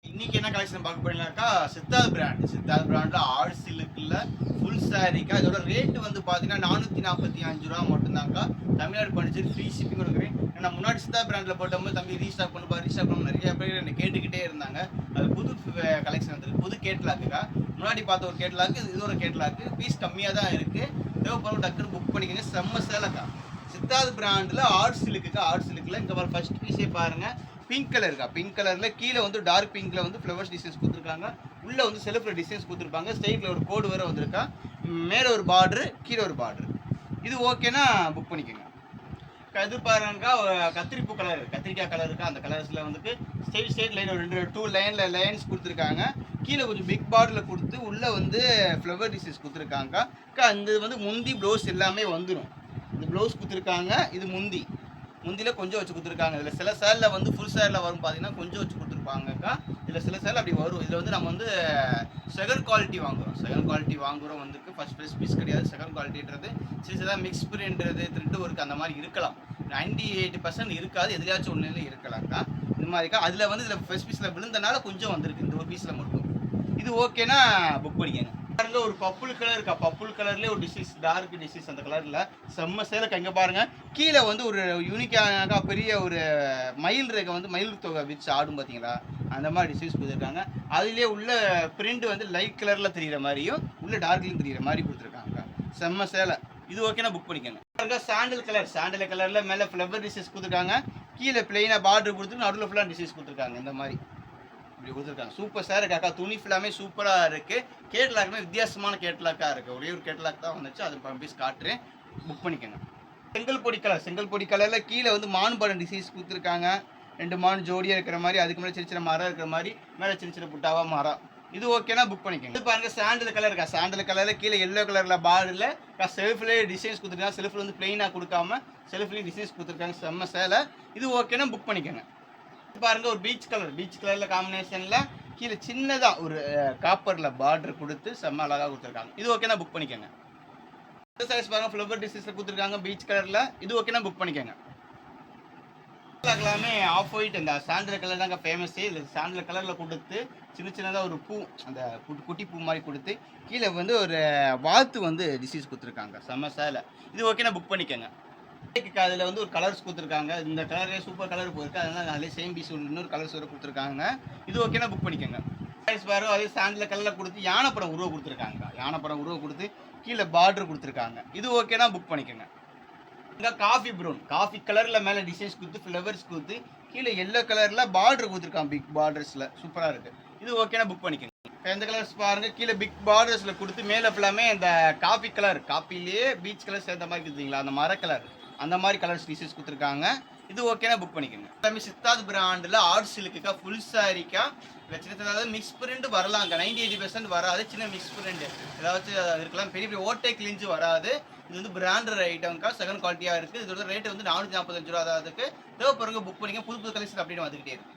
இன்னைக்கு என்ன கலெக்ஷன் பார்க்க போறீங்கன்னாக்கா சித்தார்த் பிராண்ட்ல ஆல் சில்க்ல ஃபுல் சாரிக்கா இதோட ரேட் வந்து பாத்தீங்கன்னா 445 ரூபா மட்டும்தான்க்கா. தமிழ்நாடு பண்டிச்சேரி ஃப்ரீ ஷிப்பிங் கொடுக்குறேன். நான் முன்னாடி சித்தார்த் பிராண்ட்ல போட்டோம் தம்பி ரீஸ்டாக் பண்ண நிறைய பேர் என்ன கேட்டுக்கிட்டே இருந்தாங்க. அது புது கலெக்ஷன் வந்துருக்கு, புது கேட்லாக்குக்கா. முன்னாடி பார்த்த ஒரு கேட்லாக்கு இது ஒரு கேட்லாக்கு, பீஸ் கம்மியாக தான் இருக்கு. தேவைப்படும் டக்குன்னு புக் பண்ணிக்கோங்க. செம்ம சேலக்கா. சித்தார்த் பிராண்ட்ல ஆர்ட் சில்க்ல இங்க ஃபர்ஸ்ட் பீஸே பாருங்க. பிங்க் கலர் இருக்கா, பிங்க் கலர்ல கீழே வந்து டார்க் பிங்க்ல வந்து ஃப்ளவர்ஸ் டிசைன்ஸ் கொடுத்துருக்காங்க. உள்ள வந்து செல்ஃப்ல டிசைன்ஸ் கொடுத்துருப்பாங்க. ஸ்டைட்ல ஒரு கோடு வேற வந்திருக்கா. மேல ஒரு பார்டர், கீழே ஒரு பார்டர். இது ஓகேனா புக் பண்ணிக்கோங்க. இது பாருங்கக்கா, கத்திரிப்பூ கலர், கத்திரிக்காய் கலர் இருக்கா. அந்த கலர்ஸ்ல வந்துட்டு ஸ்ட்ரெயிட் லைன் ஒரு 2 லைன்ஸ் கொடுத்துருக்காங்க. கீழே கொஞ்சம் பிக் பார்டர்ல கொடுத்து உள்ள வந்து ஃப்ளவர் டிசைன்ஸ் கொடுத்துருக்காங்க. இந்த வந்து முந்தி ப்ளவுஸ் எல்லாமே வந்துடும். இந்த ப்ளவுஸ் கொடுத்துருக்காங்க. இது முந்தியில் கொஞ்சம் வச்சு கொடுத்துருக்காங்க. இதில் சில சேரில் வந்து ஃபுல் சேரில் வரும் பார்த்தீங்கன்னா கொஞ்சம் வச்சு கொடுத்துருப்பாங்கக்கா. இதில் சில சேரில் அப்படி வரும். இதில் வந்து நம்ம வந்து செகண்ட் குவாலிட்டி வாங்குகிறோம் வந்துருக்கு. ஃபர்ஸ்ட் பீஸ் கிடையாது. செகண்ட் குவாலிட்டின்றது சின்னதாக மிக்ஸ் பிரிண்ட்றது, த்ரெட் ஒர்க் அந்த மாதிரி இருக்கலாம். 98% இருக்காது, எதுலையாச்சும் ஒன்றுல இருக்கலாம்க்கா. இந்த மாதிரிக்கா அதில் வந்து இதில் ஃபர்ஸ்ட் பீஸில் விழுந்தனால கொஞ்சம் வந்திருக்கு இந்த ஒரு பீஸில் மட்டும். இது ஓகேனா புக் பண்ணிக்கங்க. பாருங்க, ஒரு பப்புள் கலர் இருக்கா. பப்புள் கலர்லேயே ஒரு டிசைஸ், டார்க் டிசைஸ் அந்த கலரில் செம்ம சேலக்கா. இங்கே பாருங்க, கீழே வந்து ஒரு யூனிக்காக பெரிய ஒரு மயில் ரேகை வந்து மயில் தொகை வச்சு ஆடும் பார்த்தீங்களா, அந்த மாதிரி டிசைன்ஸ் கொடுத்துருக்காங்க. அதுலேயே உள்ள பிரிண்ட் வந்து லைட் கலரில் தெரிகிற மாதிரியும் உள்ள டார்க்லையும் தெரிகிற மாதிரி கொடுத்துருக்காங்க. செம்ம சேலை. இது ஓகேனா புக் பண்ணிக்கோங்க. பாருங்க, சாண்டல் கலரில் மேலே ஃப்ளவர் டிசைன்ஸ் கொடுத்துருக்காங்க. கீழே பிளெயினாக பார்டர் கொடுத்து நடுவில் ஃபுல்லாக டிசைன்ஸ் கொடுத்துருக்காங்க. இந்த மாதிரி இப்படி கொடுத்துருக்காங்க. சூப்பர் சார் காக்கா. துணி ஃபுல்லாமே சூப்பராக இருக்குது. கேட்லாக்குமே வித்தியாசமான கேட்லாக்காக இருக்குது. ஒரே ஒரு கேட்லாக் தான் வந்துச்சு, அது பீஸ் காட்டுறேன், புக் பண்ணிக்கோங்க. செங்கல் பொடி கலரில் கீழே வந்து மான் படம் டிசைன்ஸ் கொடுத்துருக்காங்க. 2 மான் ஜோடியாக இருக்கிற மாதிரி, அதுக்கு மேலே சின்ன மரம் இருக்கிற மாதிரி, மேலே சின்ன புட்டாவாக மரம். இது ஓகேனா புக் பண்ணிக்கோங்க. இது பாருங்க, சாண்டல் கலரில் கீழே எல்லோ கலரில் பார்டரில் செல்ஃப்லேயே டிசைன்ஸ் கொடுத்துருக்காங்க. செல்ஃபில் வந்து பிளெயினாக கொடுக்காம செல்ஃப்லேயும் டிசைன்ஸ் கொடுத்துருக்காங்க. செம்ம சேலை. இது ஓகேனா புக் பண்ணிக்கோங்க. பாருங்க, ஒரு பீச் கலர்ல காம்பினேஷன்ல கீழே சின்னதா ஒரு காப்பர்ல பார்டர் கொடுத்து செம்ம அழகா கொடுத்துருக்காங்க. இது ஓகேனா புக் பண்ணிக்கோங்க. சைஸ் பாருங்க, ஃப்ளவர் டிசைன்ஸ்ல கொடுத்துருக்காங்க பீச் கலர்ல. இது ஓகேனா புக் பண்ணிக்கோங்க. எல்லாமே ஆஃப் ஒயிட், இந்த சாண்டல் கலர் தாங்க ஃபேமஸ். இல்லை சாண்டல் கலர்ல கொடுத்து சின்னதாக ஒரு பூ, அந்த குட்டி பூ மாதிரி கொடுத்து கீழே வந்து ஒரு வாத்து வந்து டிசைன்ஸ் கொடுத்துருக்காங்க. செம்ம சேலை. இது ஓகேனா புக் பண்ணிக்கோங்க. அதில் வந்து ஒரு கலர்ஸ் கொடுத்துருக்காங்க. இந்த கலரே சூப்பர் கலர் போயிருக்கு, அதனால அதிலே சேம் பீஸ் இன்னொரு கலர்ஸ் வர கொடுத்துருக்காங்க. இது ஓகேனா புக் பண்ணிக்கோங்க. பாரு, அதே சாண்டில் கலரில் கொடுத்து யானைப்படம் உருவம் கொடுத்துருக்காங்க. யானைப்படம் உருவம் கொடுத்து கீழே பார்டர் கொடுத்துருக்காங்க. இது ஓகேனா புக் பண்ணிக்கோங்க. இங்கே காஃபி கலரில் மேலே டிசைன்ஸ் கொடுத்து ஃப்ளவர்ஸ் கொடுத்து கீழே எல்லோ கலரில் பார்டர் கொடுத்துருக்காங்க. பிக் பார்டர்ஸில் சூப்பராக இருக்குது. இது ஓகேனா புக் பண்ணிக்கோங்க. இந்த கலர்ஸ் பாருங்க, கீழே பிக் பார்டர்ஸ்ல கொடுத்து மேலே ஃபுல்லாமே இந்த காஃபி கலர், காப்பிலேயே பீச் கலர் சேர்ந்த மாதிரி கொடுத்தீங்களா, அந்த மர கலர், அந்த மாதிரி கலர்ஸ் டிசைன்ஸ் கொடுத்துருக்காங்க. இது ஓகேனா புக் பண்ணிக்கோங்க. எல்லாமே சித்தார்த் பிராண்டில் ஆர்ட் சில்க்குக்கா, ஃபுல் சாரிக்கா. சின்ன மிக்ஸ் பிரிண்ட் வரலாங்க. 98% வராது. சின்ன மிக்ஸ் பிரிண்ட் ஏதாச்சும் இருக்கலாம். பெரிய ஓட்டை கிழிஞ்சு வராது. இது வந்து பிராண்டட் ஐட்டம்க்கா, செகண்ட் குவாலிட்டியாக இருக்குது. இதோட ரேட் வந்து 445 ரூபா. அதுக்கு தேவைப்படுறவங்க புக் பண்ணிக்க. புது கலெக்ஷன் அப்படின்னு வந்துக்கிட்டே இருக்கு.